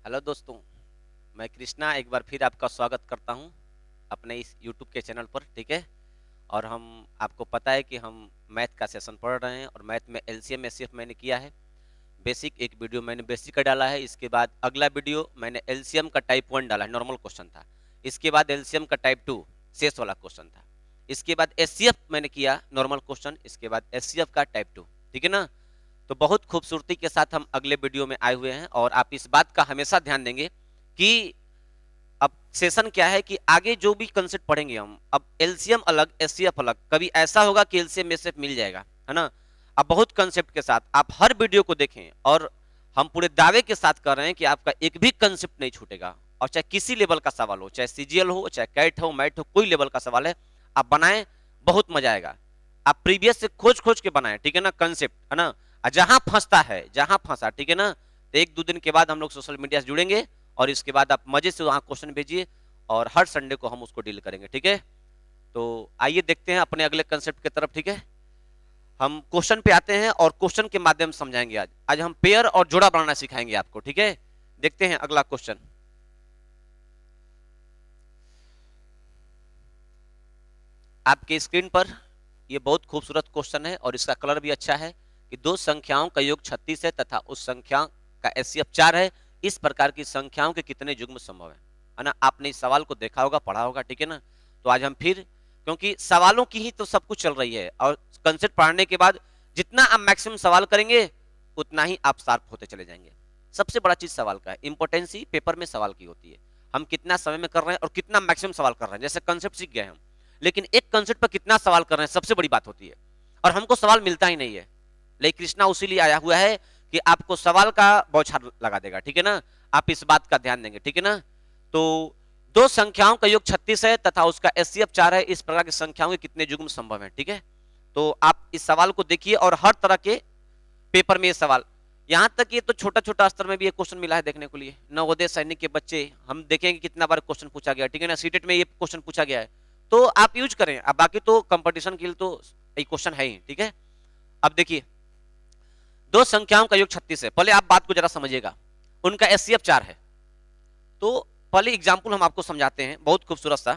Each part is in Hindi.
हेलो दोस्तों, मैं कृष्णा एक बार फिर आपका स्वागत करता हूं अपने इस YouTube के चैनल पर। ठीक है। और हम आपको पता है कि हम मैथ का सेशन पढ़ रहे हैं और मैथ में एलसीएम एचसीएफ मैंने किया है। बेसिक एक वीडियो मैंने बेसिक का डाला है। इसके बाद अगला वीडियो मैंने एलसीएम का टाइप 1 डाला है, नॉर्मल क्वेश्चन था। इसके बाद एलसीएम का टाइप 2 शेष वाला क्वेश्चन था। इसके बाद एचसीएफ मैंने किया नॉर्मल क्वेश्चन। इसके बाद एचसीएफ का टाइप 2। ठीक है ना। तो बहुत खूबसूरती के साथ हम अगले वीडियो में आए हुए हैं और आप इस बात का हमेशा ध्यान देंगे कि अब सेशन क्या है कि आगे जो भी कंसेप्ट पढ़ेंगे हम, अब एलसीएम अलग एचसीएफ अलग, कभी ऐसा होगा कि एलसीएम एचसीएफ मिल जाएगा, है ना। अब बहुत कंसेप्ट के साथ आप हर वीडियो को देखें और हम पूरे दावे के साथ कर रहे हैं कि आपका एक भी कंसेप्ट नहीं छूटेगा। और चाहे किसी लेवल का सवाल हो, चाहे सीजीएल हो, चाहे कैट हो, मैट हो, कोई लेवल का सवाल है आप बनाएं, बहुत मजा आएगा। आप प्रीवियस से खोज खोज के बनाएं, ठीक है ना, कंसेप्ट, है ना। जहां फंसता है, जहां फंसा, ठीक है ना, तो एक दो दिन के बाद हम लोग सोशल मीडिया से जुड़ेंगे और इसके बाद आप मजे से वहां क्वेश्चन भेजिए और हर संडे को हम उसको डील करेंगे। ठीक है। तो आइए देखते हैं अपने अगले कंसेप्ट की तरफ। ठीक है। हम क्वेश्चन पे आते हैं और क्वेश्चन के माध्यम से समझाएंगे। आज हम पेयर और जोड़ा बनाना सिखाएंगे आपको। ठीक है। देखते हैं अगला क्वेश्चन। आपके स्क्रीन पर यह बहुत खूबसूरत क्वेश्चन है और इसका कलर भी अच्छा है कि दो संख्याओं का योग 36 है तथा उस संख्या का एचसीएफ 4 है। इस प्रकार की संख्याओं के कितने युग्म संभव है ना। आपने इस सवाल को देखा होगा, पढ़ा होगा। ठीक है ना। तो आज हम फिर, क्योंकि सवालों की ही तो सब कुछ चल रही है और कंसेप्ट पढ़ने के बाद जितना आप मैक्सिमम सवाल करेंगे उतना ही आप शार्प होते चले जाएंगे। सबसे बड़ा चीज सवाल का है, इंपोर्टेंसी पेपर में सवाल की होती है। हम कितना समय में कर रहे हैं और कितना मैक्सिमम सवाल कर रहे हैं। जैसे कंसेप्ट सीख गए हम, लेकिन एक कंसेप्ट पर कितना सवाल कर रहे हैं सबसे बड़ी बात होती है। और हमको सवाल मिलता ही नहीं है, लेकिन कृष्णा उसी लिए आया हुआ है कि आपको सवाल का बौछार लगा देगा। ठीक है ना। आप इस बात का ध्यान देंगे। ठीक है ना। तो दो संख्याओं का योग 36 है तथा उसका एचसीएफ 4 है। इस प्रकार की संख्याओं के कितने युग्म संभव है। ठीक है। तो आप इस सवाल को देखिए और हर तरह के पेपर में ये सवाल, यहां तक ये तो छोटा छोटा स्तर में भी ये क्वेश्चन मिला है देखने को लिए। नवोदय सैनिक के बच्चे, हम देखेंगे कितना बार क्वेश्चन पूछा गया। ठीक है ना। सीटेट में ये क्वेश्चन पूछा गया है, तो आप यूज करें। अब बाकी तो कंपटीशन के लिए तो ये क्वेश्चन है ही। ठीक है। अब देखिए, दो संख्याओं का योग 36 है। पहले आप बात को जरा समझिएगा, उनका एचसीएफ 4 है। तो पहले एग्जाम्पल हम आपको समझाते हैं बहुत खूबसूरत सा,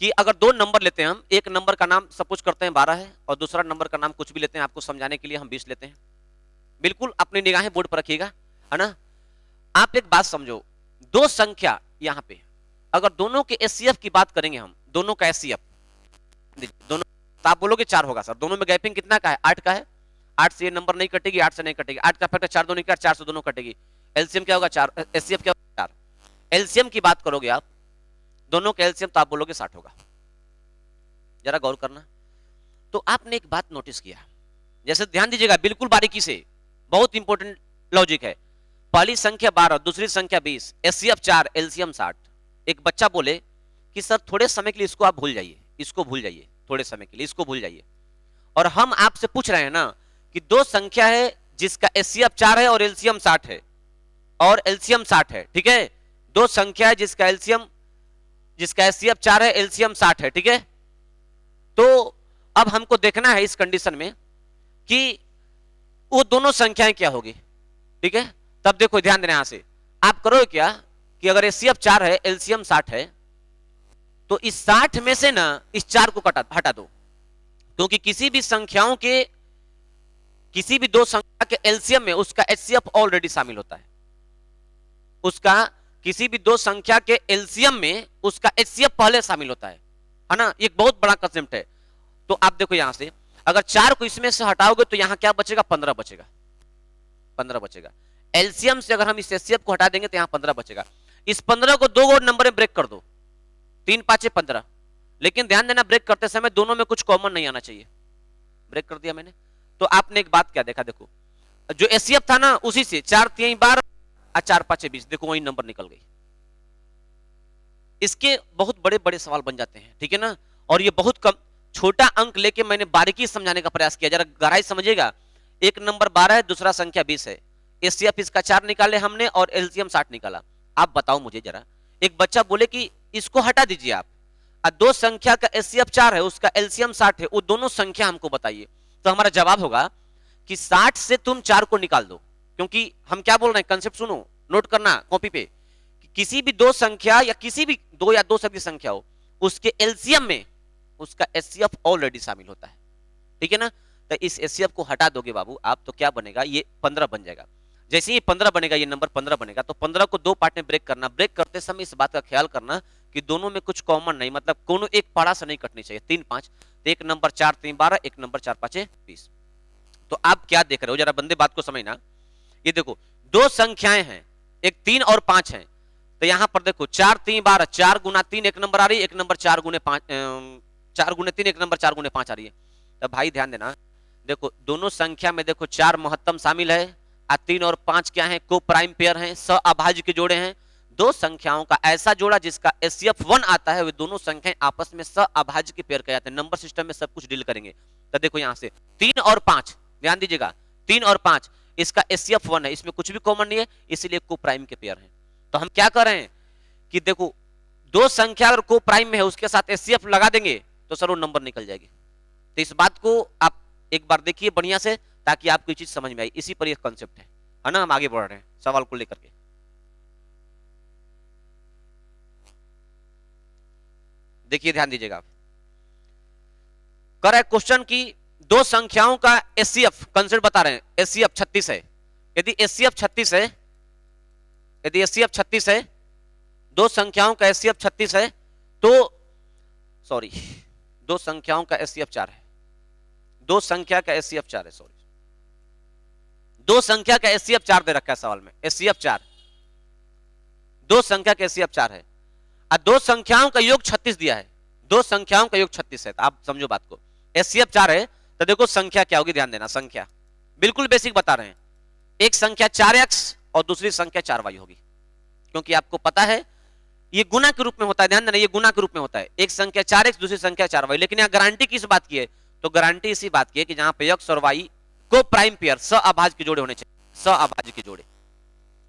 कि अगर दो नंबर लेते हैं हम, एक नंबर का नाम सपोज करते हैं 12 है और दूसरा नंबर का नाम कुछ भी लेते हैं, आपको समझाने के लिए हम 20 लेते हैं। बिल्कुल अपनी निगाहें बोर्ड पर रखिएगा, है ना। आप एक बात समझो, दो संख्या यहां पे अगर दोनों के एचसीएफ की बात करेंगे हम, दोनों का एचसीएफ दोनों, तो आप बोलोगे 4 होगा सर। दोनों में गैपिंग कितना का है? 8 का है। 8 से ये नंबर नहीं कटेगी, 8 से नहीं कटेगी। 8 का फैक्टर 4 दोनों 4 से दोनों कटेगी। एलसीएम क्या होगा? 4। एचसीएफ क्या होगा? 4। एलसीएम की बात करोगे आप, दोनों का एलसीएम, तो आप बोलोगे 60 होगा। जरा गौर करना। तो आपने एक बात नोटिस किया, जैसे ध्यान दीजिएगा बिल्कुल बारीकी से, बहुत इंपॉर्टेंट लॉजिक है। पहली संख्या 12, दूसरी संख्या 20, एचसीएफ 4, एलसीएम 60। एक बच्चा बोले कि सर थोड़े समय के लिए इसको आप भूल जाइए, इसको भूल जाइए, थोड़े समय के लिए इसको भूल जाइए। और हम आपसे पूछ रहे हैं ना कि दो संख्या है जिसका एचसीएफ 4 है और एलसीएम 60 है, और एलसीएम 60 है। ठीक है। दो संख्या है जिसका एचसीएफ 4 है, एलसीएम 60 है। ठीक है। तो अब हमको देखना है इस कंडीशन में कि वो दोनों संख्याएं क्या होगी। ठीक है। तब देखो ध्यान देना, यहां से आप करो क्या कि अगर एचसीएफ 4 है, एलसीएम 60 है, तो इस 60 में से ना इस 4 को हटा दो, क्योंकि किसी भी दो संख्या के एलसीएम में उसका एचसीएफ ऑलरेडी शामिल होता है। किसी भी दो संख्या के एलसीएम में उसका एचसीएफ पहले शामिल होता है ना। एक बहुत बड़ा कंसेप्ट है। तो आप देखो यहां से अगर 4 को इसमें से हटाओगे तो यहां क्या बचेगा? 15 बचेगा। 15 बचेगा। एलसीएम से अगर हम इस एचसीएफ को हटा देंगे तो यहां 15 बचेगा। इस 15 को दो और नंबर में ब्रेक कर दो, 3 5 15। लेकिन ध्यान देना, ब्रेक करते समय दोनों में कुछ कॉमन नहीं आना चाहिए। ब्रेक कर दिया मैंने, तो आपने एक बात क्या देखा, देखो जो एचसीएफ था ना उसी से 4 3 12 और 4 5 20, देखो वही नंबर निकल गई। इसके बहुत बड़े बड़े सवाल बन जाते हैं। ठीक है ना। और ये बहुत कम छोटा अंक लेके मैंने बारीकी समझाने का प्रयास किया, जरा गहराई समझिएगा। एक नंबर 12 है, दूसरा संख्या 20 है, एचसीएफ इसका 4 निकाले हमने और एलसीएम 60 निकाला। आप बताओ मुझे जरा, एक बच्चा बोले कि इसको हटा दीजिए आप, दो संख्या का एचसीएफ 4 है, उसका एलसीएम 60 है, वो दोनों संख्या हमको बताइए। तो हमारा जवाब होगा कि 60 से तुम 4 को निकाल दो, क्योंकि हम क्या बोल रहे हैं, कंसेप्ट सुनो, नोट करना कॉपी पे, किसी भी दो संख्या या किसी भी दो या दो शब्द की संख्या हो, उसके एलसीएम में उसका एचसीएफ ऑलरेडी शामिल होता है, ठीक है ना। तो इस एचसीएफ को हटा दोगे बाबू आप, तो क्या बनेगा, ये 15 बन जाएगा। जैसे ही 15 बनेगा, ये नंबर 15 बनेगा, तो 15 को दो पार्ट में ब्रेक करना। ब्रेक करते समय इस बात का ख्याल करना कि दोनों में कुछ कॉमन नहीं, मतलब कोनो एक पाड़ा से नहीं कटनी चाहिए। 3 5, तो एक नंबर 4 3 12, एक नंबर 4 5 20। तो आप क्या देख रहे हो, जरा बंदे बात को समझना। ये देखो दो संख्याएं हैं, एक 3 और 5 है, तो यहां पर देखो 4 3 12, 4 गुना 3 एक नंबर आ रही है, एक नंबर 4 गुने 5, 4 गुने 3 एक नंबर 4 गुने 5 आ रही है। तो भाई ध्यान देना, देखो दोनों संख्या में देखो 4 महत्तम शामिल है, 3 और 5 क्या है, को प्राइम पेयर हैं, सहअभाज्य के जोड़े हैं। दो संख्याओं का ऐसा जोड़ा जिसका एचसीएफ 1 आता है, वे दोनों संख्याएं आपस में सहअभाज्य के पेयर कहते हैं। नंबर सिस्टम में सब कुछ डील करेंगे। तो देखो यहां से 3 और 5, ध्यान दीजिएगा, 3 और 5 इसका एचसीएफ 1 है, इसमें कुछ भी कॉमन नहीं है, इसलिए को प्राइम के पेयर हैं। तो हम क्या कर रहे हैं कि देखो दो संख्या अगर को प्राइम में है, उसके साथ एचसीएफ लगा देंगे तो सर वो नंबर निकल जाएगी। तो इस बात को आप एक बार देखिए बढ़िया से, ताकि आपको ये चीज समझ में आई। इसी पर ये कॉन्सेप्ट है ना। हम आगे बढ़ रहे हैं सवाल को लेकर के। देखिए ध्यान दीजिएगा, आप कर है क्वेश्चन की दो संख्याओं का एचसीएफ कंसेप्ट बता रहे हैं। एचसीएफ 36 है। यदि एचसीएफ 36 है, यदि एचसीएफ 36 है, दो संख्याओं का एचसीएफ 36 है, तो सॉरी दो संख्याओं का एचसीएफ 4 है, दो संख्या का एचसीएफ 4 है, सॉरी दो संख्या का एचसीएफ 4 दे रखा है सवाल में। एचसीएफ 4, दो संख्या का एचसीएफ 4 है और दो संख्याओं का योग 36 दिया है। दो संख्याओं का योग 36 है, तो आप समझो बात को। एचसीएफ 4 है तो देखो संख्या क्या होगी, ध्यान देना। संख्या बिल्कुल बेसिक बता रहे हैं, एक संख्या 4x और दूसरी संख्या 4y होगी, क्योंकि आपको पता है ये गुना के रूप में होता है। ध्यान देना, ये गुना के रूप में होता है। एक संख्या 4x दूसरी संख्या 4y। लेकिन यहां गारंटी किस बात की है, तो गारंटी इसी बात की है कि जहां पे x और y को प्राइम पेयर सहअभाज्य के जोड़े होने चाहिए। सहअभाज्य के जोड़े,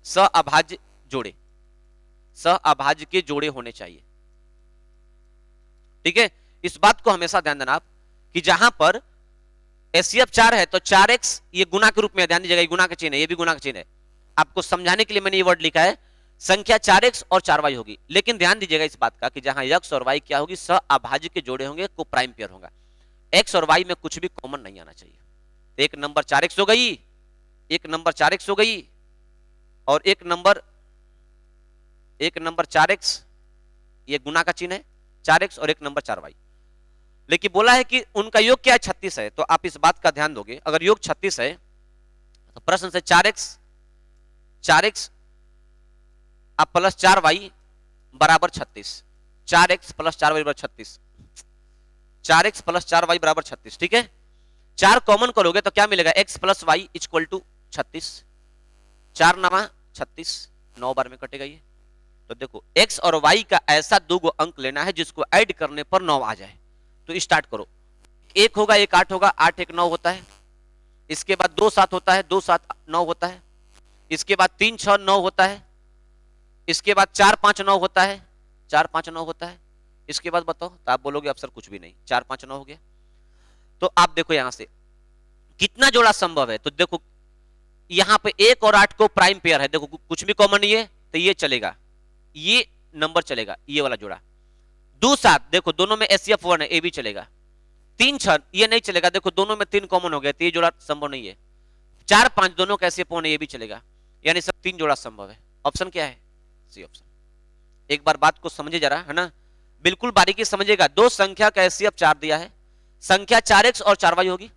सहअभाज्य जोड़े, सहअभाज्य के जोड़े होने चाहिए, ठीक है। इस बात को हमेशा ध्यान देना आप कि जहां पर एचसीएफ 4 है तो 4x ये गुना के रूप में, ध्यान दीजिएगा, ये गुना का चिन्ह है, ये भी गुना का चिन्ह है। आपको समझाने के लिए मैंने ये वर्ड लिखा है, संख्या 4x और 4y होगी। लेकिन ध्यान दीजिएगा इस बात का कि जहां x और y क्या होगी, सहअभाज्य के जोड़े होंगे, को प्राइम पेयर होगा। x और y में कुछ भी कॉमन नहीं आना चाहिए। एक नंबर 4x हो गई, एक नंबर 4x हो गई, और एक नंबर 4x, ये गुना का चिन्ह है 4x, और एक नंबर 4y। लेकिन बोला है कि उनका योग क्या है, 36 है। तो आप इस बात का ध्यान दोगे, अगर योग 36 है तो प्रश्न से 4x अब प्लस 4y बराबर 36, 4x प्लस 4y बराबर 36, 4x प्लस 4y बराबर 36, ठीक है। 4 कॉमन करोगे तो क्या मिलेगा, x plus y equal to 36, 4 9 36, 9 बार में कटेगा ये। तो देखो x और y का ऐसा दो गो अंक लेना है जिसको ऐड करने पर 9 आ जाए। तो स्टार्ट करो, एक होगा, एक 8 होगा, 8 एक 9 होता है। इसके बाद 2 7 होता है, 2 7 9 होता है। इसके बाद 3 6 9 होता है। इसके बाद 4 5 9 होता है, 4 5 9 होता है। इसके बाद बताओ, तो आप बोलोगे अफसर कुछ भी नहीं, 4 5 9 हो गया। तो आप देखो यहां से कितना जोड़ा संभव है। तो देखो यहां पे 1 और 8 को प्राइम पेयर है, देखो कुछ भी कॉमन नहीं है, तो ये चलेगा, ये नंबर चलेगा, ये वाला जोड़ा। 2 7 देखो दोनों में एचसीएफ 1 है, ये भी चलेगा। 3 6 ये नहीं चलेगा, देखो दोनों में 3 कॉमन हो गया, तो ये जोड़ा संभव नहीं है। 4 5 दोनों का एचसीएफ 1 है, ये भी चलेगा। यानी सब 3 जोड़ा संभव है। ऑप्शन क्या है, सी ऑप्शन। एक बार बात को समझे जरा, है ना, बिल्कुल बारीकी समझेगा। दो संख्या का एचसीएफ 4 दिया है, संख्या 4x और 4y होगी,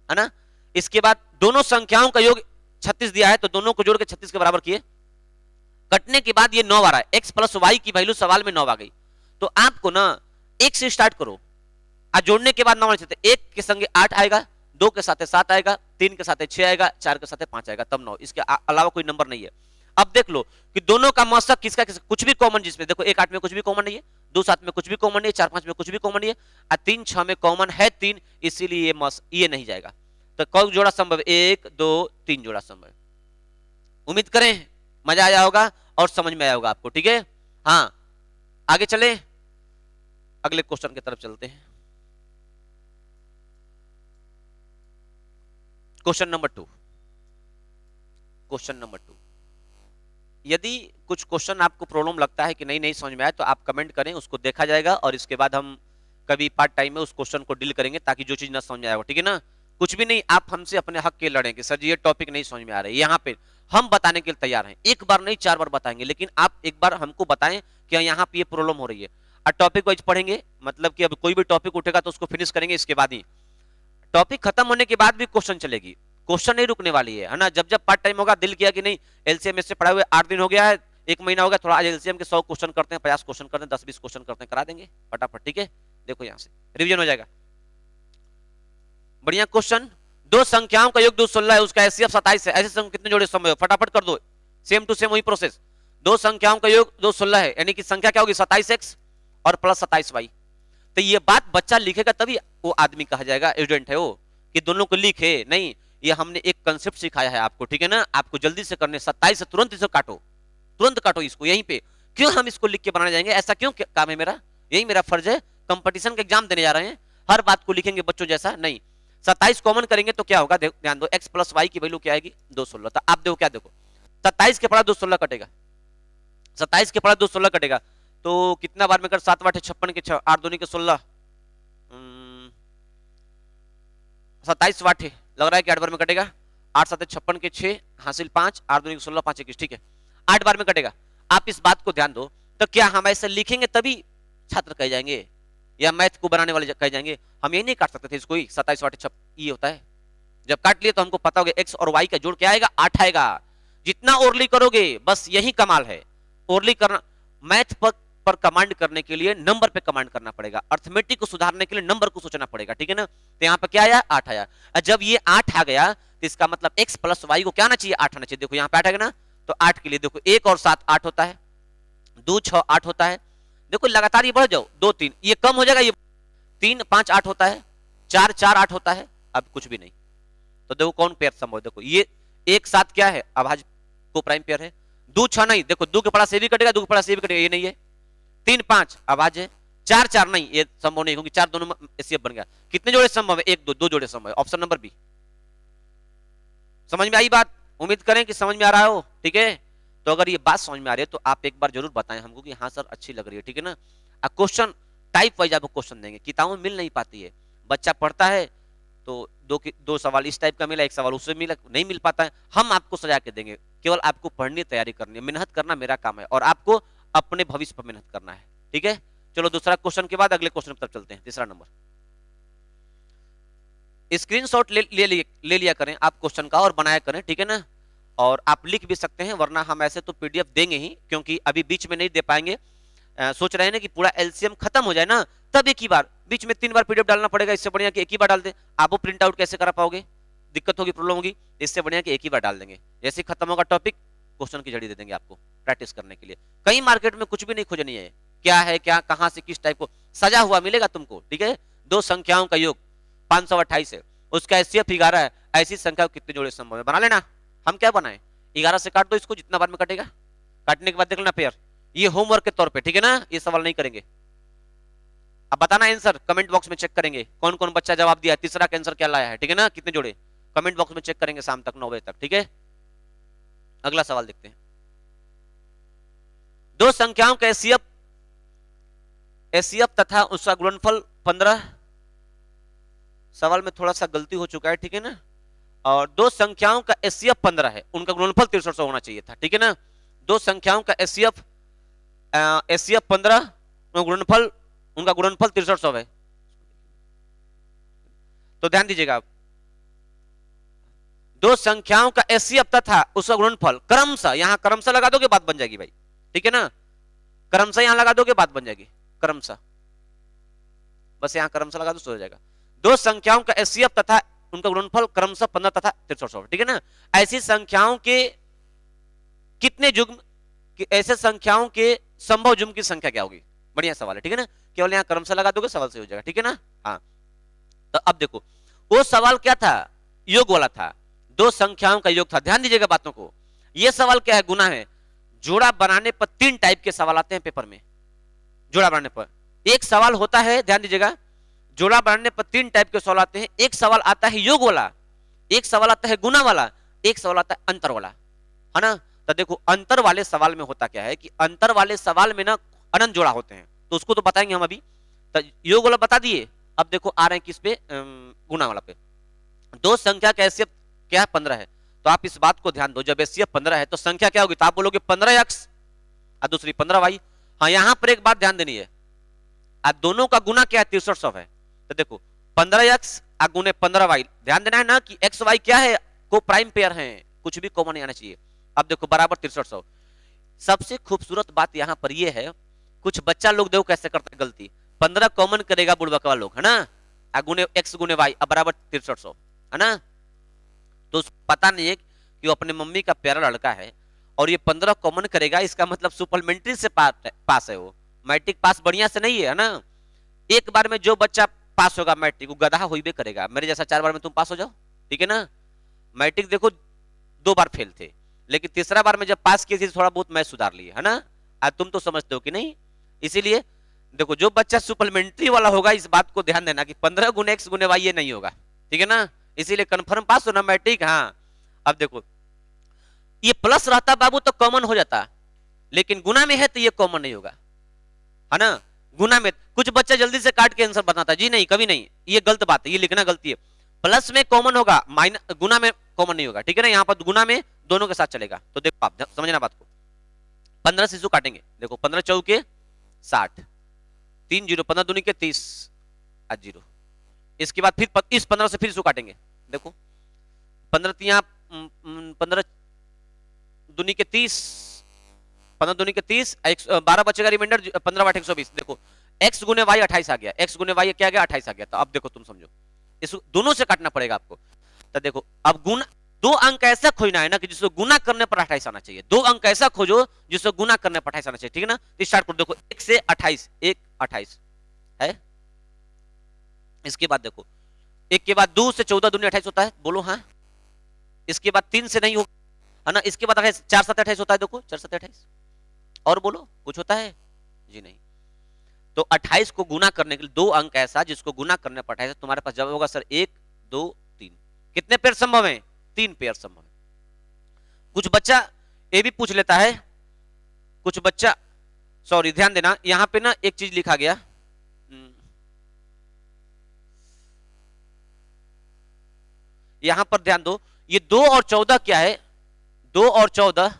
है ना। इसके बाद दोनों संख्याओं का योग 36 दिया है, तो दोनों को जोड़ के 36 के बराबर किए। कटने के बाद ये 9 आ रहा है, x प्लस y की वैल्यू सवाल में 9 आ गई। तो आपको ना 1 से स्टार्ट करो, और जोड़ने के बाद 9 आना चाहिए। 1 के संगे 8 आएगा, 2 के साथ 7 आएगा, 3 के साथ 6 आएगा, 4 के साथ 5 आएगा, तब 9। इसके अलावा कोई नंबर नहीं है। अब देख लो कि दोनों का मौसक किसका कुछ भी कॉमन, जिसमें देखो 1 8 में कुछ भी कॉमन नहीं है, 2 7 में कुछ भी कॉमन नहीं है, 4 5 में कुछ भी कॉमन नहीं है, और 3 6 में कॉमन है 3, इसीलिए ये नहीं जाएगा। तो कौन जोड़ा संभव, 1 2 3 जोड़ा संभव। उम्मीद करें मजा आया होगा और समझ में आया होगा आपको, ठीक है। हाँ आगे चले, अगले क्वेश्चन की तरफ चलते हैं। Question number 2, question number 2। यदि कुछ क्वेश्चन आपको प्रॉब्लम लगता है कि नहीं नहीं समझ में आया तो आप कमेंट करें, उसको देखा जाएगा और इसके बाद हम कभी पार्ट टाइम में उस क्वेश्चन को डील करेंगे ताकि जो चीज ना समझ में आएगा, ठीक है ना। कुछ भी नहीं, आप हमसे अपने हक के लड़ें कि सर जी ये टॉपिक नहीं समझ में आ रहा है, यहाँ पे हम बताने के लिए तैयार हैं। एक बार नहीं 4 बार बताएंगे, लेकिन आप एक बार हमको बताएं कि यहाँ पे ये प्रॉब्लम हो रही है। और टॉपिक वाइज पढ़ेंगे, मतलब कि अब कोई भी टॉपिक उठेगा तो उसको फिनिश करेंगे, इसके बाद ही टॉपिक खत्म होने के बाद भी क्वेश्चन चलेगी, क्वेश्चन नहीं रुकने वाली है ना। जब जब पार्ट टाइम होगा, दिल किया कि नहीं एलसीएम से पढ़ाए हुए 8 दिन हो गया है, 1 महीना हो गया, थोड़ा आज एलसीएम के 100 क्वेश्चन करते हैं, 50 क्वेश्चन करते हैं, 10-20 क्वेश्चन करते हैं, करा देंगे फटाफट, ठीक है। देखो यहाँ से रिवीजन हो जाएगा, बढ़िया क्वेश्चन। दो संख्याओं का योग 216 है, उसका एचसीएफ 27 है, ऐसे संख्या कितने जोड़े संभव है, फटाफट कर दो, सेम टू सेम वही प्रोसेस। दो संख्याओं का योग 216 है, यानी कि संख्या क्या होगी 27x और प्लस 27y। तो ये बात बच्चा लिखेगा तभी वो आदमी कहा जाएगा एजुडेंट है वो, कि दोनों को लिखे नहीं। ये हमने एक कंसेप्ट सिखाया है आपको, ठीक है ना। आपको जल्दी से करने 27 से तुरंत इसे काटो, तुरंत काटो इसको यहीं पे। क्यों हम इसको लिख के बनाने जाएंगे, ऐसा क्यों काम है मेरा, यही मेरा फर्ज है। कंपटीशन का एग्जाम देने जा रहे हैं, हर बात को लिखेंगे बच्चों जैसा नहीं। 27 कॉमन करेंगे तो क्या होगा, ध्यान दो, x प्लस वाई की वैल्यू क्या आएगी 216। तो आप देखो क्या, देखो 27 के पड़ा 216 कटेगा, 27 के पड़ा 216 कटेगा, तो कितना बार में कर 7 8 56 के 6 8 दूनी के 16, 27 वाट है, लग रहा है कि 8 बार में कटेगा। 8 7 56 के 6 हासिल 5, 8 दूनी के 16 5 21, ठीक है 8 बार में कटेगा। आप इस बात को ध्यान दो। तो क्या हम ऐसे लिखेंगे तभी छात्र कह जाएंगे, या मैथ को बनाने वाले कह जाएंगे हम ये नहीं काट सकते थे इसको ही, 27 वाट 6 ये होता है। जब काट लिए तो हमको पता होगा एक्स और वाई का जोड़ क्या आएगा 8 आएगा। जितना ओरली करोगे बस यही कमाल है, ओरली करना। मैथ पर कमांड करने के लिए नंबर पे कमांड करना पड़ेगा, अर्थमेटिक को सुधारने के लिए नंबर को सोचना पड़ेगा, ठीक है ना। तो यहाँ पे क्या आया 8 आया। जब ये 8 आ गया तो इसका मतलब x प्लस वाई को क्या आना चाहिए 8 आना चाहिए। देखो यहाँ पे 8 आएगा ना, तो 8 के लिए देखो 1 और 7 8 होता है, 2 6 8 होता है। देखो लगातार ये बढ़ जाओ, 2 3 ये कम हो जाएगा, ये 3 5 8 होता है, 4 4 8 होता है, अब कुछ भी नहीं। तो देखो कौन पेयर संभव, देखो ये 1 7 क्या है अभाज्य को प्राइम पेयर है। 2 6 नहीं, देखो 2 के पड़ा से भी कटेगा, 2 के पड़ा से भी कटेगा, ये नहीं है। 3 5 अभाज्य है, 4 4 नहीं, ये संभव नहीं क्योंकि 4 दोनों में एचसीएफ बन गया। कितने जोड़े संभव है 1 2 2 जोड़े संभव है, ऑप्शन नंबर बी। समझ में आई बात, उम्मीद करें कि समझ में आ रहा हो, ठीक है। तो अगर ये बात समझ में आ रही है तो आप एक बार जरूर बताएं हमको कि हाँ सर अच्छी लग रही है, ठीक है ना। क्वेश्चन टाइप वाइज आपको क्वेश्चन देंगे, किताबों में मिल नहीं पाती है, बच्चा पढ़ता है तो दो सवाल इस टाइप का मिला, एक सवाल उससे मिला, नहीं मिल पाता है, हम आपको सजा के देंगे। केवल आपको पढ़नी तैयारी करनी है, मेहनत करना मेरा काम है और आपको अपने भविष्य पर मेहनत करना है, ठीक है। चलो दूसरा क्वेश्चन के बाद अगले क्वेश्चन की तरफ चलते हैं। तीसरा नंबर, स्क्रीनशॉट ले लिया करें आप क्वेश्चन का और बनाया करें, ठीक है ना। और आप लिख भी सकते हैं, वरना हम ऐसे तो पीडीएफ देंगे ही, क्योंकि अभी बीच में नहीं दे पाएंगे। सोच रहे हैं ना कि पूरा एलसीएम खत्म हो जाए ना, तब एक ही बार, बीच में 3 बार पीडीएफ डालना पड़ेगा। इससे बढ़िया कि एक ही बार डाल दे। आप वो प्रिंट आउट कैसे करा पाओगे, दिक्कत होगी, प्रॉब्लम होगी। इससे बढ़िया कि एक ही बार डाल देंगे, जैसे खत्म होगा टॉपिक क्वेश्चन की जड़ी दे देंगे आपको प्रैक्टिस करने के लिए। कहीं मार्केट में कुछ भी नहीं खोजनी है, क्या है क्या कहां से किस टाइप को सजा हुआ मिलेगा तुमको, ठीक है। दो संख्याओं का योग 528 है, उसका एचसीएफ 11 है, ऐसी संख्या कितने जोड़े संभव है, बना लेना। हम क्या बनाए, 11 से काट दो इसको, जितना बार में कटेगा, काटने के बाद देख लेना पेयर। ये होमवर्क के तौर पे, ठीक है ना, ये सवाल नहीं करेंगे। अब बताना आंसर, कमेंट बॉक्स में चेक करेंगे कौन कौन बच्चा जवाब दिया, तीसरा का आंसर क्या लाया है, ठीक है ना, कितने जोड़े, कमेंट बॉक्स में चेक करेंगे शाम तक 9 बजे तक, ठीक है। अगला सवाल देखते हैं। दो संख्याओं का एचसीएफ तथा उसका गुणनफल 15। सवाल में थोड़ा सा गलती हो चुका है, ठीक है ना। और दो संख्याओं का एचसीएफ 15 है, उनका गुणनफल 6300 होना चाहिए था, ठीक है ना। दो संख्याओं का एचसीएफ 15, उनका गुणनफल 6300 है। तो ध्यान दीजिएगा आप, दो संख्याओं का एचसीएफ तथा उसका गुणनफल क्रमशः, यहां क्रमशः लगा दोगे बात बन जाएगी भाई, ठीक है ना। क्रमशः यहां लगा दोगे बात बन जाएगी, क्रमशः, बस यहां क्रमशः लगा दो तो हो जाएगा। दो संख्याओं का एचसीएफ तथा उनका गुणनफल क्रमशः 15 तथा 6300, ठीक है ना। ऐसी संख्याओं के कितने जुग्म, ऐसे संख्याओं के संभव जुग्म की संख्या क्या होगी, बढ़िया सवाल है, ठीक है ना। केवल यहां क्रमशः लगा दोगे सवाल से हो जाएगा, ठीक है ना। हाँ, तो अब देखो वो सवाल क्या था, योग वाला था, दो संख्याओं का योग था। ध्यान दीजिएगा बातों को, यह सवाल क्या है, गुना है। जोड़ा बनाने पर 3 टाइप के सवाल आते हैं पेपर में। जोड़ा बनाने पर एक सवाल होता है, ध्यान दीजिएगा, जोड़ा बनाने पर 3 टाइप के सवाल आते हैं। एक सवाल आता है योग वाला, एक सवाल आता है गुना वाला, एक सवाल आता है अंतर वाला, है ना। तो देखो अंतर वाले सवाल में होता क्या है कि अंतर वाले सवाल में ना अनंत जोड़ा होते हैं, तो उसको तो बताएंगे हम अभी। तो योग वाला बता दिए। अब देखो आ रहे हैं किस पे, गुना वाला पे। दो संख्या का एचसीएफ क्या है, 15 है। तो आप इस बात को ध्यान दो, जब एचसीएफ 15 है तो संख्या क्या होगी, तो आप बोलोगे 15x और दूसरी 15y। हाँ यहां पर एक बात ध्यान देनी है, दोनों का गुना क्या है, 6300 है। तो देखो 15x गुने 15y, ध्यान देना है ना कि एक्स वाई क्या है, को प्राइम पेयर है, कुछ भी कॉमन नहीं आना चाहिए। अब देखो बराबर 6300। सबसे खूबसूरत बात यहां पर यह है, कुछ बच्चा लोग देखो कैसे करते हैं गलती, 15 कॉमन करेगा बुड़बकवा लोग, है ना, गुने एक्स गुने वाई बराबर 6300, है ना। तो पता नहीं है कि वो अपने मम्मी का प्यारा लड़का है और ये 15 कॉमन करेगा, इसका मतलब सुपरमेंट्री से पास है, वो मैट्रिक पास बढ़िया से नहीं है ना। एक बार में जो बच्चा पास होगा मैट्रिक, वो गधा हुई भी करेगा, मेरे जैसा 4 बार में तुम पास हो जाओ, ठीक है ना। मैट्रिक देखो 2 बार फेल थे, लेकिन तीसरा बार में जब पास किए थे थोड़ा बहुत मैथ सुधार लिए, है ना। तुम तो समझते हो कि नहीं। इसीलिए देखो जो बच्चा सुपरमेंट्री वाला होगा, इस बात को ध्यान देना कि 15 गुने एक्स गुने वाई ये नहीं होगा, ठीक है ना। इसीलिए कंफर्म पास होना मैट्रिक। हाँ अब देखो ये प्लस रहता बाबू तो कॉमन हो जाता, लेकिन गुना में है तो ये कॉमन नहीं होगा, है ना। गुना में कुछ बच्चा जल्दी से काट के आंसर बताता, जी नहीं कभी नहीं, ये गलत बात है, ये लिखना गलती है। प्लस में कॉमन होगा, माइनस गुना में कॉमन नहीं होगा, ठीक है ना। यहाँ पर गुना में दोनों के साथ चलेगा। तो देखो आप समझना बात को, 15 से इसको काटेंगे, देखो 15 चौके 60, 3 0, 15 दूनी के 30 और 0। इसके बाद फिर इस 15 से फिर इसको काटेंगे, देखो 15 15 दूनी के 30, 15 दूनी के 30, 12 बचेगा रिमाइंडर, 15 8 120। देखो x गुने y 28 आ गया, x गुने y क्या आ गया, 28 आ गया। तो अब देखो तुम समझो, इस दोनों से काटना पड़ेगा आपको। तो देखो अब गुना, 2 अंक ऐसा खोजना है ना कि जिसको गुना करने पर 28 आना चाहिए, 2 अंक ऐसा खोजो जिसको गुना करने पर 28 आना चाहिए, ठीक है ना। तो स्टार्ट करो, देखो 1 से 28, 1 28 है। इसके बाद देखो 1 के बाद 2 से 14 दूनी 28 होता है, बोलो हाँ। इसके बाद 3 से नहीं होगा, है ना। इसके बाद 4 7 28 होता है, देखो 4 7 28, और बोलो कुछ होता है, जी नहीं। तो 28 को गुना करने के लिए 2 अंक ऐसा जिसको गुना करने पर 28, तुम्हारे पास जवाब होगा सर 1 2 3। कितने पेयर संभव है, 3 पेयर संभव है। कुछ बच्चा ये भी पूछ लेता है, कुछ बच्चा, सॉरी ध्यान देना यहां पे ना एक चीज लिखा गया, यहां पर ध्यान दो, ये 2 और 14 क्या है, 2 और 14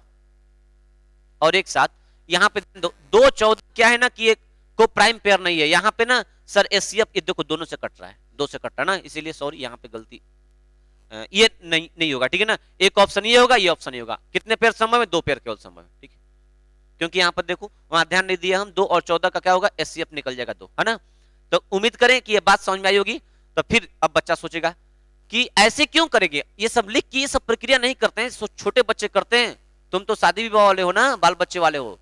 और एक साथ, यहां पे 2 14 क्या है ना कि एक को प्राइम पेयर नहीं है, यहां पे ना सर एचसीएफ ये देखो दोनों से कट रहा है, 2 से कट रहा है ना, इसीलिए सॉरी यहां पे गलती, ये नहीं होगा, ठीक है ना। एक ऑप्शन ये होगा, ये ऑप्शन नहीं होगा। कितने पेयर संभव है, 2 पेयर केवल संभव है, ठीक है। क्योंकि यहां पर देखो वहां ध्यान नहीं दिया हम, 2 और 14 का क्या होगा, एचसीएफ निकल जाएगा 2, है ना। तो उम्मीद करें कि ये बात समझ में आई होगी। तो फिर अब बच्चा सोचेगा कि ऐसे क्यों करेंगे, ये सब लिख के ये सब प्रक्रिया नहीं करते हैं, छोटे बच्चे करते हैं, तुम तो शादी विवाह वाले हो ना, बाल बच्चे वाले हो,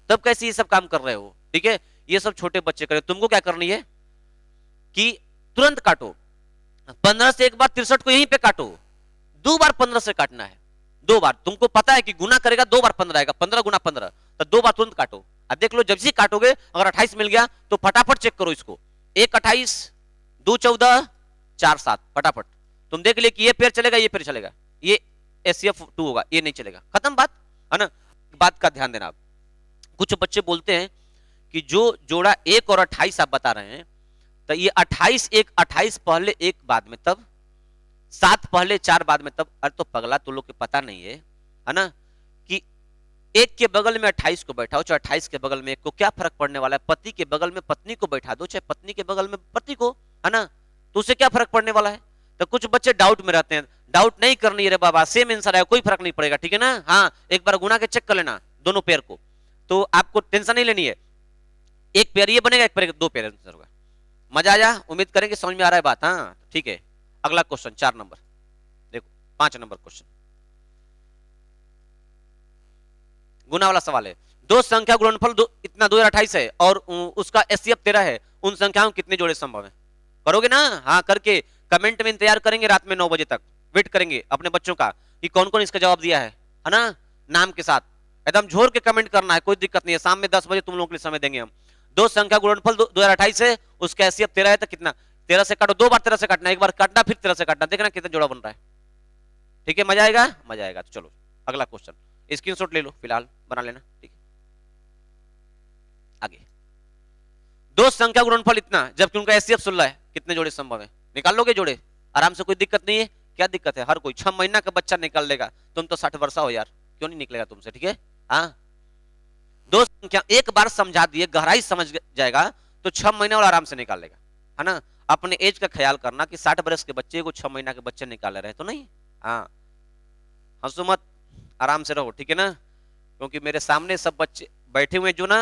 तब कैसे ये सब काम कर रहे हो, ठीक है। ये सब छोटे बच्चे करें, तुमको क्या करनी है कि तुरंत काटो, 15 से एक बार 63 को यहीं पे काटो, 2 बार 15 से काटना है, 2 बार। तुमको पता है कि गुना करेगा 2 बार 15 आएगा, 15 गुना 15, तो 2 बार तुरंत काटो। अब देख लो जब से काटोगे अगर 28 मिल गया तो फटाफट चेक करो इसको, 1 28 2 14 4 7, फटाफट तुम देख लिए कि ये पेयर चलेगा, ये पेयर चलेगा, ये एचसीएफ 2 होगा, ये नहीं चलेगा, खत्म बात, है ना। बात का ध्यान देना। कुछ बच्चे बोलते हैं कि जो जोड़ा 1 और 28 आप बता रहे हैं, तो ये 28 1 28 पहले 1 बाद में तब, 7 पहले 4 बाद में तब। अरे तो पगला तो लोग के पता नहीं है ना, कि 1 के बगल में 28 को बैठाओ, चाहे 28 के बगल में 1 को, क्या फर्क पड़ने वाला है। पति के बगल में पत्नी को बैठा दो, चाहे पत्नी के बगल में पति को, है ना, तो उससे क्या फर्क पड़ने वाला है। तो कुछ बच्चे डाउट में रहते हैं, डाउट नहीं करनी है रे बाबा, सेम आंसर है, कोई फर्क नहीं पड़ेगा, ठीक है ना। हाँ एक बार गुना के चेक कर लेना दोनों पेयर को, तो आपको टेंशन नहीं लेनी है, एक पेयर ये बनेगा, एक पेयर 2 पेयर आंसर होगा। मजा आया, उम्मीद करेंगे समझ में आ रहा है बात, हाँ ठीक है। अगला क्वेश्चन 4 नंबर, देखो 5 नंबर क्वेश्चन, गुना वाला सवाल है। दो संख्या गुणनफल इतना 2028 है और उसका एचसीएफ 13 है, उन संख्याओं कितने जोड़े संभव है। करोगे ना, हाँ करके कमेंट में इंतजार करेंगे, रात में 9 बजे तक वेट करेंगे अपने बच्चों का कि कौन कौन इसका जवाब दिया है ना, नाम के साथ एकदम झोर के कमेंट करना है, कोई दिक्कत नहीं है। शाम में 10 बजे तुम लोगों के लिए समय देंगे हम। दो संख्या गुणनफल 2028 है, उसका एचसीएफ 13 है, तो कितना, 13 से काटो, 2 बार 13 से काटना, एक बार काटना फिर 13 से काटना, देखना कितना जोड़ा बन रहा है, ठीक है। मजा आएगा, मजा आएगा। तो चलो अगला क्वेश्चन, स्क्रीनशॉट ले लो, फिलहाल बना लेना, ठीक है। आगे दो संख्या गुणनफल इतना, जबकि उनका एचसीएफ 16 है, कितने जोड़े संभव है? निकाल लोगे जोड़े आराम से, कोई दिक्कत नहीं है। क्या दिक्कत है? हर कोई 6 महीना का बच्चा निकाल लेगा। तुम तो 60 वर्षा हो यार, क्यों नहीं निकलेगा तुमसे, ठीक है। हाँ, दो संख्या एक बार समझा दिए, गहराई समझ जाएगा तो 6 महीने और आराम से निकाल लेगा, है ना। अपने एज का ख्याल करना कि 60 वर्ष के बच्चे को 6 महीना के बच्चे निकाल रहे तो नहीं। हाँ, हंसो मत, आराम से रहो, ठीक है ना। क्योंकि मेरे सामने सब बच्चे बैठे हुए जो ना,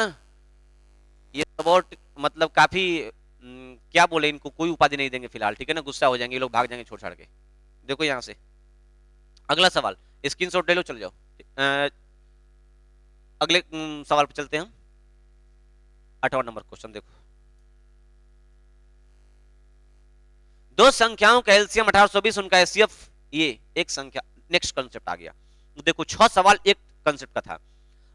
ये सब और मतलब काफी क्या बोले, इनको कोई उपाधि नहीं देंगे फिलहाल, ठीक है ना। गुस्सा हो जाएंगे ये लोग, भाग जाएंगे छोड़ छाड़ के। देखो यहां से अगला सवाल, स्क्रीनशॉट ले लो, चल जाओ। अगले सवाल पे चलते हैं हम। 8वां नंबर क्वेश्चन देखो, दो संख्याओं का एलसीएम 1820, उनका एचसीएफ, ये एक संख्या, नेक्स्ट कंसेप्ट आ गया। देखो 6 सवाल एक कंसेप्ट का था,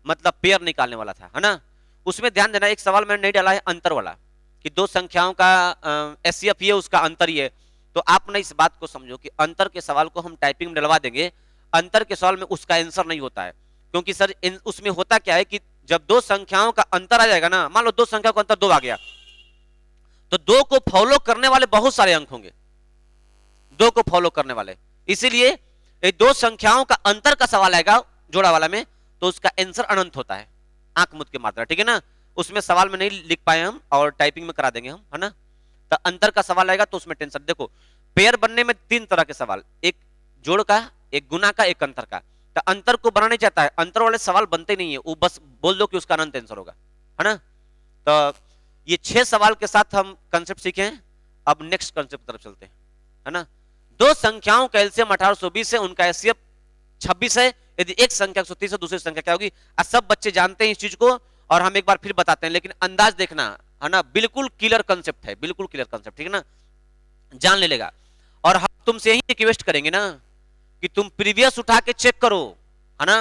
मतलब पेयर निकालने वाला था, है ना। उसमें ध्यान देना, एक सवाल मैंने नहीं डाला है अंतर वाला, कि दो संख्याओं का एचसीएफ ये, उसका अंतर ये। तो आप ना इस बात को समझो कि अंतर के सवाल को हम टाइपिंग में डलवा देंगे, अंतर के सवाल में उसका आंसर नहीं होता है। क्योंकि सर उसमें होता क्या है कि जब दो संख्याओं का अंतर आ जाएगा ना, मान लो दो संख्या का अंतर 2 आ गया, तो 2 को फॉलो करने वाले बहुत सारे अंक होंगे, 2 को फॉलो करने वाले। इसीलिए दो संख्याओं का अंतर का सवाल आएगा जोड़ा वाला में, तो उसका आंसर अनंत होता है, आंख मुद के मात्रा, ठीक है ना। उसमें सवाल में नहीं लिख पाए हम, और टाइपिंग में करा देंगे हम, है ना। तो अंतर का सवाल आएगा तो उसमें टेंशन। देखो पेयर बनने में 3 तरह के सवाल, एक जोड़ का, एक गुना का, एक अंतर का। तो अंतर को बनाना नहीं चाहता है, अंतर वाले सवाल बनते नहीं है, वो बस बोल दो कि उसका अनंत आंसर होगा, है ना। तो ये 6 सवाल के साथ हम कंसेप्ट सीखे हैं। अब नेक्स्ट कंसेप्ट तरफ चलते हैं, है ना। दो संख्याओं का एलसीएम 1820 है, उनका एचसीएफ 26 है। यदि एक संख्या 130 है, दूसरी संख्या क्या होगी? सब बच्चे जानते हैं इस चीज को, और हम एक बार फिर बताते हैं, लेकिन अंदाज देखना, है ना। बिल्कुल क्लियर कंसेप्ट है, बिल्कुल क्लियर कंसेप्ट, ठीक है ना, जान ले लेगा। और हम तुमसे यही रिक्वेस्ट करेंगे ना कि तुम प्रीवियस उठा के चेक करो, है ना,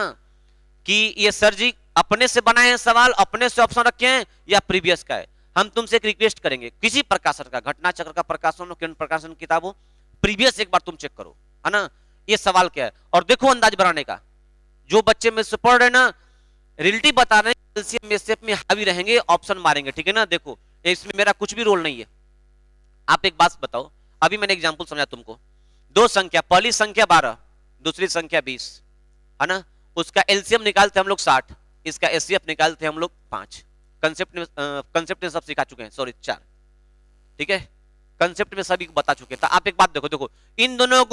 कि ये सर जी अपने से बनाए हैं सवाल, अपने से ऑप्शन रखे हैं, या प्रीवियस का है। हम तुमसे एक रिक्वेस्ट करेंगे, किसी प्रकाशन का, घटना चक्र का प्रकाशन हो, किरण प्रकाशन की किताब हो, प्रीवियस एक बार तुम चेक करो, है ना, ये सवाल क्या है, और देखो अंदाज बनाने का। जो बच्चे में से पढ़ रहे ना, रिलेटिव बता रहे हैं, एलसीएम एचसीएफ में हावी रहेंगे, ऑप्शन मारेंगे, ठीक है ना। देखो इसमें मेरा कुछ भी रोल नहीं है। आप एक बात बताओ, अभी मैंने एग्जांपल समझा तुमको, दो संख्या, पहली संख्या 12, दूसरी संख्या 20, है ना। उसका एलसीएम निकालते हम लोग 60, इसका एचसीएफ निकालते हम लोग 5। कंसेप्ट में सब सिखा चुके हैं, सॉरी 4, ठीक है, कंसेप्ट में सभी बता चुके हैं। तो आप एक बात देखो, देखो इन दोनों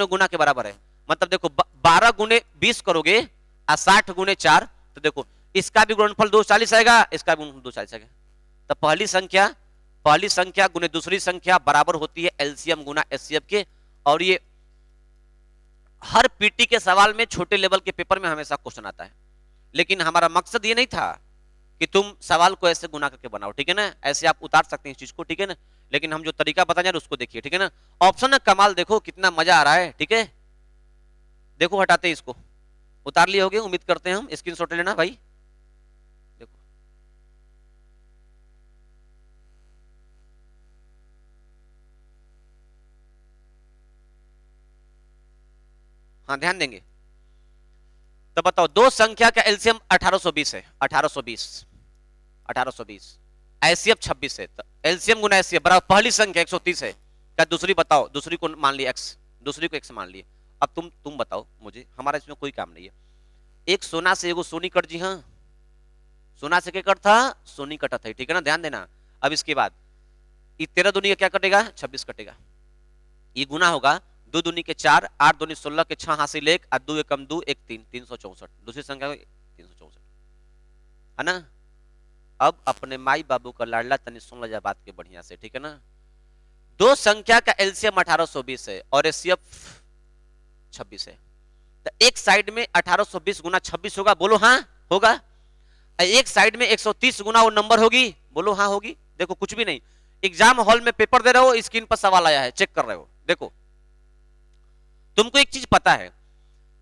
गुना के बराबर है। मतलब देखो 12 गुने 20 करोगे और 60 गुने 4, तो देखो इसका भी गुणनफल 240 आएगा, इसका भी गुणनफल 240 आएगा। तो पहली संख्या गुने दूसरी संख्या बराबर होती है एलसीएम गुना एचसीएफ के। और ये हर पीटी के सवाल में, छोटे लेवल के पेपर में हमेशा क्वेश्चन आता है। लेकिन हमारा मकसद ये नहीं था कि तुम सवाल को ऐसे गुना करके बनाओ, ठीक है ना। ऐसे आप उतार सकते हैं इस चीज को, ठीक है ना। लेकिन हम जो तरीका बता रहे उसको देखिए, ठीक है ना। ऑप्शन है कमाल, देखो कितना मजा आ रहा है, ठीक है। देखो हटाते हैं इसको, उतार लिए होगे उम्मीद करते हैं हम, स्क्रीनशॉट लेना भाई। देखो हाँ ध्यान देंगे। तो बताओ दो संख्या का एलसीएम 1820 है, 1820 एचसीएफ 26 है। तो एलसीएम गुना एचसीएफ बराबर पहली संख्या 130 है, क्या दूसरी बताओ? दूसरी को मान लिया x, दूसरी को x मान लिए। अब तुम बताओ मुझे, हमारा इसमें कोई काम नहीं है। एक सोना से एगो सोनी कट, जी हाँ, सोना से क्या कट था? सोनी कटा था, ठीक है ना, ध्यान देना। अब इसके बाद 13 दूनी का क्या कटेगा? 26 कटेगा। ये गुना होगा, 2 दूनी के 4, 8 दूनी 16 के 6 हासिल 1, 2 एकम 2, 1 3, 364। दूसरी संख्या 364, है ना। अब अपने माई बाबू का लाडला तनी सुन लो बात के बढ़िया से, ठीक है ना। दो संख्या का एलसीएम 1820 है और एचसीएफ 26 है। तो एक साइड में 1820 गुना 26 होगा, बोलो हाँ होगा। एक साइड में 130 गुना वो नंबर होगी, बोलो हाँ होगी। देखो कुछ भी नहीं, एग्जाम हॉल में पेपर दे रहे हो, स्क्रीन पर सवाल आया है, चेक कर रहे हो। देखो तुमको एक चीज पता है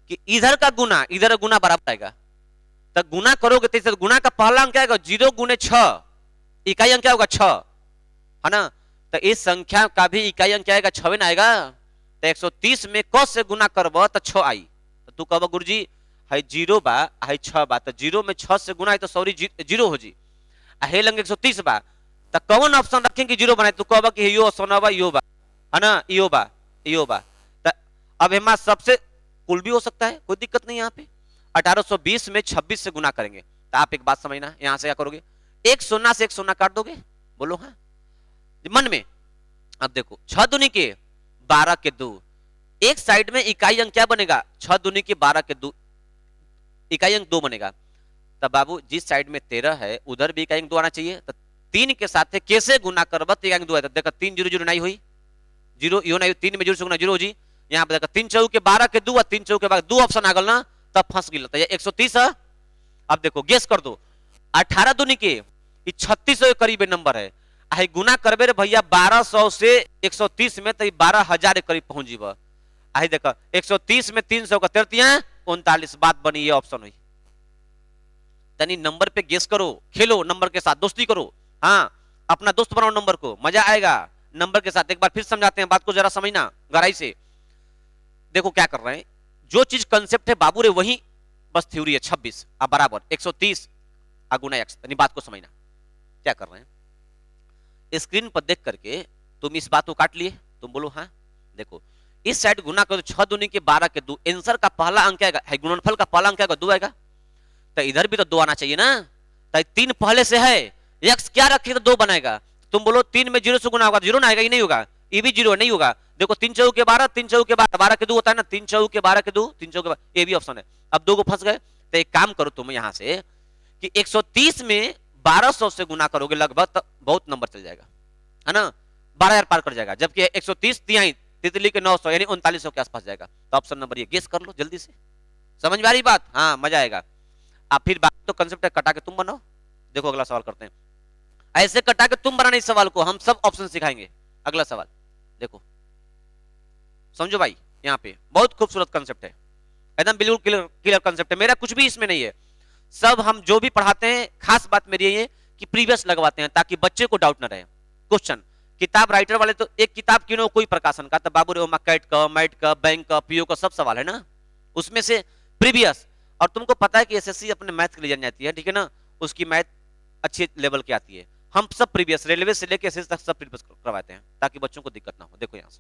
कि इधर का गुना इधर गुना बराबर आएगा, तो गुना करोगे तो गुना का पहला अंक क्या आएगा? 0 गुने 6, इकाई अंक क्या होगा? 6, है ना। तो इस संख्या का भी इकाई अंक क्या आएगा? 6 ना आएगा। तो 130 में क से गुना करब तो 6 आई। तो तू कह गुरुजी है 0 बा, है 6 बा, तो 0 में 6 से गुना है तो सॉरी 0 हो जी। हे लंग 130 बा, तो कौन ऑप्शन रखें कि 0 बनाए? तो कहबा कि यो ऑप्शन बा, यो बा, है ना, यो बा, यो बा। तो अब हमारा सबसे कुल भी हो सकता है, कोई दिक्कत नहीं। यहाँ पे 1820 में 26 से गुना करेंगे, तो आप एक बात समझना, यहां से क्या करोगे, एक शून्य से एक शून्य काट दोगे, बोलो हाँ मन में। अब देखो 6 दूनी के 12 के 2, एक साइड में इकाई अंक क्या बनेगा, 6 दूनी के 12 के 2, इकाई अंक 2 बनेगा। तब बाबू जिस साइड में 13 है उधर भी इकाई अंक 2 आना चाहिए। तो 3 के साथ कैसे गुना करब, इकाई अंक 2 है। तो देखो 3 0 0 नहीं हुई, 0 यो नहीं, 3 में 0 से गुना 0 हो जी। यहाँ पे देखो 3 चौके 12 के 2 और 3 चौके 2 ऑप्शन आ गल ना, तब फंस गई। तो ये 130 है। अब देखो गेस कर दो, 18 दूनी के 3600 के करीब नंबर है, आई गुना करबे रे भैया 1200 से 130 में, तो 12,000 के करीब पहुंच जीव। आई देखो 130 में 300 का 39, बात बनी, ये ऑप्शन हुई। तनी नंबर पे गेस करो, खेलो नंबर के साथ, दोस्ती करो, हाँ अपना दोस्त बनाओ नंबर को, मजा आएगा नंबर के साथ। एक बार फिर समझाते हैं बात को, जरा समझना गहराई से। देखो क्या कर रहे हैं, जो चीज कंसेप्ट है बाबू रे वही बस थ्योरी है। 26 अब बराबर 130 गुना एक्स, यानी बात को समझना क्या कर रहे हैं। स्क्रीन पर देख करके तुम इस बात को काट लिए, तुम बोलो हाँ। देखो इस साइड गुना करो, 6 दूनी के 12 के 2, आंसर का पहला अंक आएगा, गुणनफल का पहला अंक आएगा 2 आएगा, तो इधर भी तो 2 आना चाहिए ना। तो 3 पहले से है, एक्स क्या रखे तो 2 बनाएगा। तुम बोलो 3 में 0 से गुना होगा, 0 ना आएगा, ये नहीं होगा, ये भी 0 नहीं होगा। देखो 3 चौके के 12, 3 चौके के 12, 12 के 2 होता है ना, 3 चौके के 12 के 2, 3 चौके 12, ये भी ऑप्शन है। अब 2 को फंस गए, तो एक काम करो तुम यहां से कि 130 में 1200 से गुना करोगे लगभग, तो बहुत नंबर चल जाएगा, है ना, 12,000 पार कर जाएगा। जबकि 130 तिहाई तितली के 900 यानी 3900 के आसपास जाएगा। तो ऑप्शन नंबर ये गेस कर लो जल्दी से, समझ में आ रही बात, हाँ मजा आएगा। अब फिर बात तो कंसेप्ट है, कटा के तुम बनाओ। देखो अगला सवाल करते हैं, ऐसे कटा के तुम बनाने इस सवाल को, हम सब ऑप्शन सिखाएंगे। अगला सवाल देखो, समझो भाई, यहाँ पे बहुत खूबसूरत कंसेप्ट है, एकदम बिल्कुल क्लियर कंसेप्ट है, मेरा कुछ भी इसमें नहीं है। सब हम जो भी पढ़ाते हैं, खास बात मेरी ये कि प्रीवियस लगवाते हैं ताकि बच्चे को डाउट ना रहे। क्वेश्चन किताब राइटर वाले तो एक किताब क्यों कोई प्रकाशन का, तब बाबू रे कैट का, मैट का, बैंक का, पीओ का सब सवाल है ना, उसमें से प्रीवियस। और तुमको पता है कि एसएससी अपने मैथ के लिए जानी जाती है, ठीक है ना, उसकी मैथ अच्छे लेवल की आती है। हम सब प्रीवियस रेलवे से लेकर एसएससी तक सब प्रीवियस करवाते हैं ताकि बच्चों को दिक्कत ना हो। देखो यहाँ से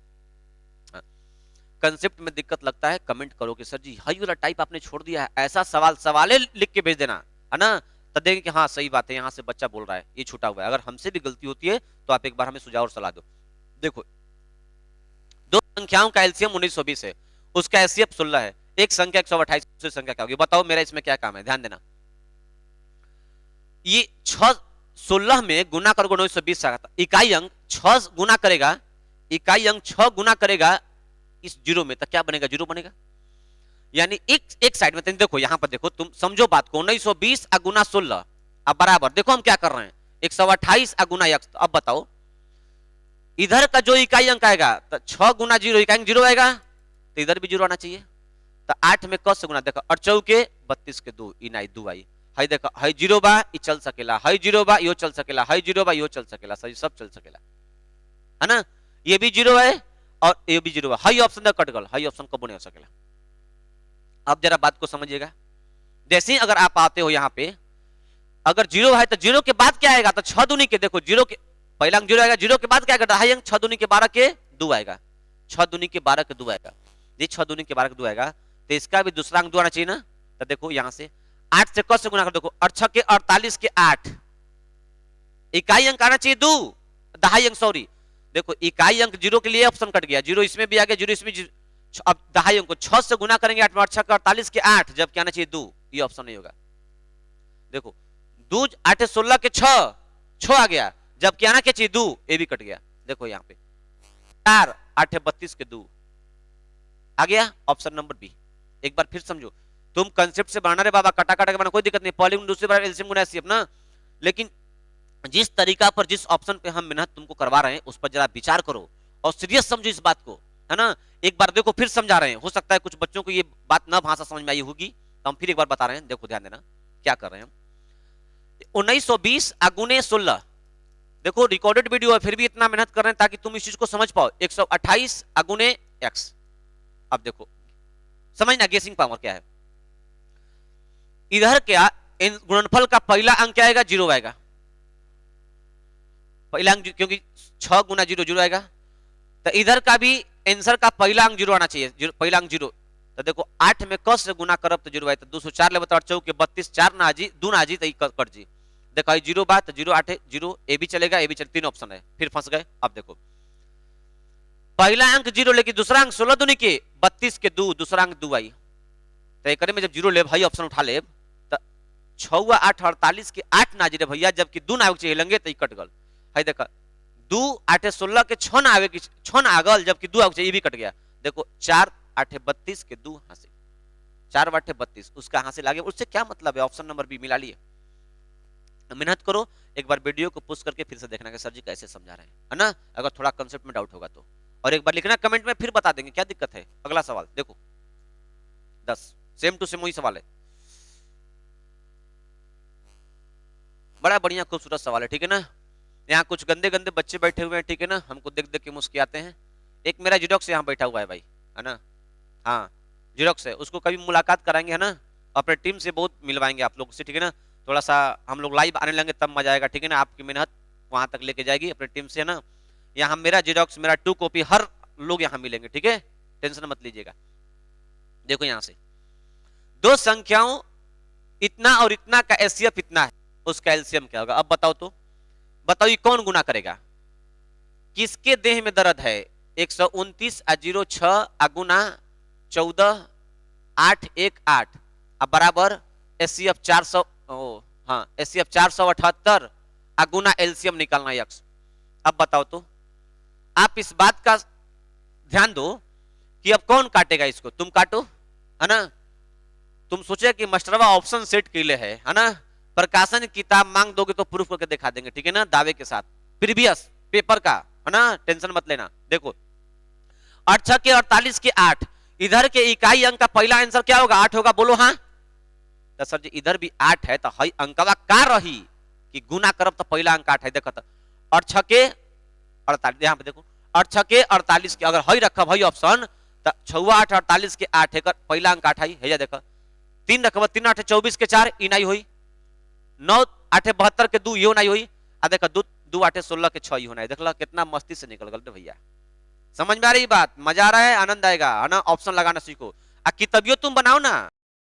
कंसेप्ट में दिक्कत लगता है कमेंट करो कि सर जी हाई वाला टाइप आपने छोड़ दिया है, ऐसा सवाल लिख के भेज देना, है ना, तो देखेंगे कि हाँ सही बात है, यहाँ से बच्चा बोल रहा है, ये छूटा हुआ है। अगर हमसे भी गलती होती है तो आप एक बार हमें सुझाव और सलाह दो। देखो दो संख्याओं का एलसीएम 1920 है, उसका एचसीएफ 16 है, एक संख्या 128, दूसरी संख्या क्या होगी बताओ, मेरा इसमें क्या काम है, ध्यान देना। ये 16 में गुना करोगे 1920 आता, इकाई अंक 6 गुना करेगा, इकाई अंक 6 गुना करेगा इस 0 में, तो क्या बनेगा, 0 बनेगा। यानी एक साइड में देखो, यहां पर देखो, तुम समझो बात को, 1920 गुना 16 अब बराबर, देखो हम क्या कर रहे हैं, 128 गुना x। अब बताओ इधर का जो इकाई अंक आएगा, तो 6 गुना 0 इकाई अंक 0 आएगा, तो इधर भी 0 आना चाहिए। तो 8 में क से गुना, देखो 8 चौके 32 के 2 इनाई 2 आई, हाई देखो हाई 0 बा ई चल सकेला, हाई 0 बा यो चल सकेला, हाई 0 बा यो चल सकेला, सही सब चल सकेला, है ना। ये भी 0 है और ये भी 0 है, हाई ऑप्शन तक कट गल, हाई ऑप्शन कब नहीं हो सकेला। अब जरा बात को समझिएगा, जैसे ही अगर आप आते हो यहाँ पे, अगर 0 है तो 0 के बाद क्या आएगा, तो 6 दूनी के, देखो 0 के पहला अंक 0 आएगा, 0 के बाद क्या आएगा, हाई अंक 6 दूनी के 12 के 2 आएगा, 6 दूनी के 12 के 2 आएगा, ये 6 दूनी के 12 के 2 आएगा, तो इसका भी दूसरा अंक 2 आना चाहिए ना। तो देखो यहाँ से 8 से क से गुना कर, देखो 8 के 48 के 8, इकाई अंक आना चाहिए 2, दहाई अंक सॉरी, देखो इकाई अंक 0 के लिए ऑप्शन कट गया, 0 इसमें भी आ गया, 0 इसमें, अब दहाई अंक को 6 से गुना करेंगे, 8 में 8 के 48 के 8, जब क्या आना चाहिए 2, ये ऑप्शन नहीं होगा। देखो 2 8 16 के 6 आ गया, जब क्या आना क्या चाहिए 2, ये भी कट गया। देखो यहाँ पे 4 8 32 के 2 आ गया, ऑप्शन नंबर बी। एक बार फिर समझो, तुम कंसेप्ट से बनाना रे बाबा, कटा कटा के बना कोई दिक्कत नहीं, पॉलिंग दूसरी बार एलसीएम गुना एचसीएफ ना, लेकिन जिस तरीका पर जिस ऑप्शन पे हम मेहनत तुमको करवा रहे हैं उस पर जरा विचार करो और सीरियस समझो इस बात को, है ना। एक बार देखो फिर समझा रहे हैं, हो सकता है कुछ बच्चों को ये बात ना भाषा समझ में आई होगी, तो हम फिर एक बार बता रहे हैं, देखो ध्यान देना क्या कर रहे हैं हम। 1920 गुने 16, देखो रिकॉर्डेड वीडियो है फिर भी इतना मेहनत कर रहे हैं ताकि तुम इस चीज को समझ पाओ, 128 गुने x। अब देखो समझना गेसिंग पावर क्या है, इधर क्या इन गुणनफल का पहला अंक क्या आएगा? 0 आएगा, पहला अंक, क्योंकि 6 गुना 0 0 आएगा। तो इधर का भी आंसर का पहला अंक 0 आना चाहिए, पहला अंक 0। तो देखो 8 में क से गुना करब तो 0 आए, तो 204 ले बता 8 चौके 32, 4 ना आजी 2 ना आजी तो कट जी। देखो 0 बात 0 8 0, ए भी चलेगा, ए भी चले, 3 ऑप्शन है, फिर फंस गए। अब देखो पहला अंक 0 लेकिन दूसरा अंक 16 दूनी के 32 के 2, दूसरा अंक 2 आई। तो एक में जब 0 ले भाई ऑप्शन उठा ले, तो 6 8 48 के 8 ना जी रे भैया, जबकि 2 ना चाहिए लेंगे तो कट गल। है देखा 2 8 16 के 6 ना आवे, 6 ना आगल, जबकि 2 आवे ये भी कट गया। देखो 4 8 32 के 2 हासिल, 4 8 32 उसका हासिल आ गया। उससे क्या मतलब है? ऑप्शन नंबर बी मिला लिए। मेहनत करो, एक बार वीडियो को पुश करके फिर से देखना कि सर जी कैसे समझा रहे हैं, है ना? अगर थोड़ा कंसेप्ट में डाउट होगा तो, और एक बार लिखना कमेंट में, फिर बता देंगे क्या दिक्कत है। अगला सवाल देखो 10, सेम टू सेम वही सवाल है, बड़ा बढ़िया खूबसूरत सवाल है, ठीक है ना? यहाँ कुछ गंदे गंदे बच्चे बैठे हुए हैं, ठीक है ना? हमको देख देख के मुस्कुराते हैं। एक मेरा जिडॉक्स यहाँ बैठा हुआ है भाई, है ना? हाँ जिडॉक्स है, उसको कभी मुलाकात कराएंगे, है ना? अपने टीम से बहुत मिलवाएंगे आप लोग से, ठीक है ना? थोड़ा सा हम लोग लाइव आने लगे तब मजा आएगा, ठीक है ना? आपकी मेहनत वहां तक लेके जाएगी अपने टीम से, है ना? यहाँ मेरा जिडॉक्स, मेरा 2 कॉपी, हर लोग यहाँ मिलेंगे, ठीक है? टेंशन मत लीजिएगा। देखो यहाँ से दो संख्याओं इतना और इतना का एचसीएफ इतना है, उसका एलसीएम क्या होगा? अब बताओ तो, बताओ ये कौन गुना करेगा? किसके देह में दर्द है? 129 06 गुना 14 8 1 8 बराबर एचसीएफ 400, हाँ एचसीएफ 478 गुना एलसीएम निकालना यक्स। अब बताओ तो, आप इस बात का ध्यान दो कि अब कौन काटेगा इसको? तुम काटो, है ना? तुम सोचे कि मास्टरवा ऑप्शन सेट के लिए है ना? प्रकाशन किताब मांग दोगे तो प्रूफ करके दिखा देंगे, ठीक है ना? दावे के साथ, प्रीवियस पेपर का, है ना? टेंशन मत लेना। देखो 8 6 के 48 के 8, इधर के इकाई अंक का पहला आंसर क्या होगा? 8 होगा, बोलो हाँ। तो सर जी इधर भी 8 है, तो हई अंकवा का रही कि गुना करब तो पहला अंक 8 है। देखो तो 8 6 के 48, यहाँ पे देखो 8 6 के 48 के अगर हई रखब हई ऑप्शन, तो 6 8 48 के 8 है, पहला अंक 8 है, है देखो 3 रखब 3 8 24 के 4 ई नहीं हुई, 9 8 72 के 2 यो नहीं हुई, आ देखो 2 8 16 के 6 होना है। देख लो कितना मस्ती से निकल गए भैया। समझ में आ रही बात? मजा आ रहा है, आनंद आएगा, है ना? ऑप्शन लगाना सीखो, आ किताबियों तुम बनाओ ना,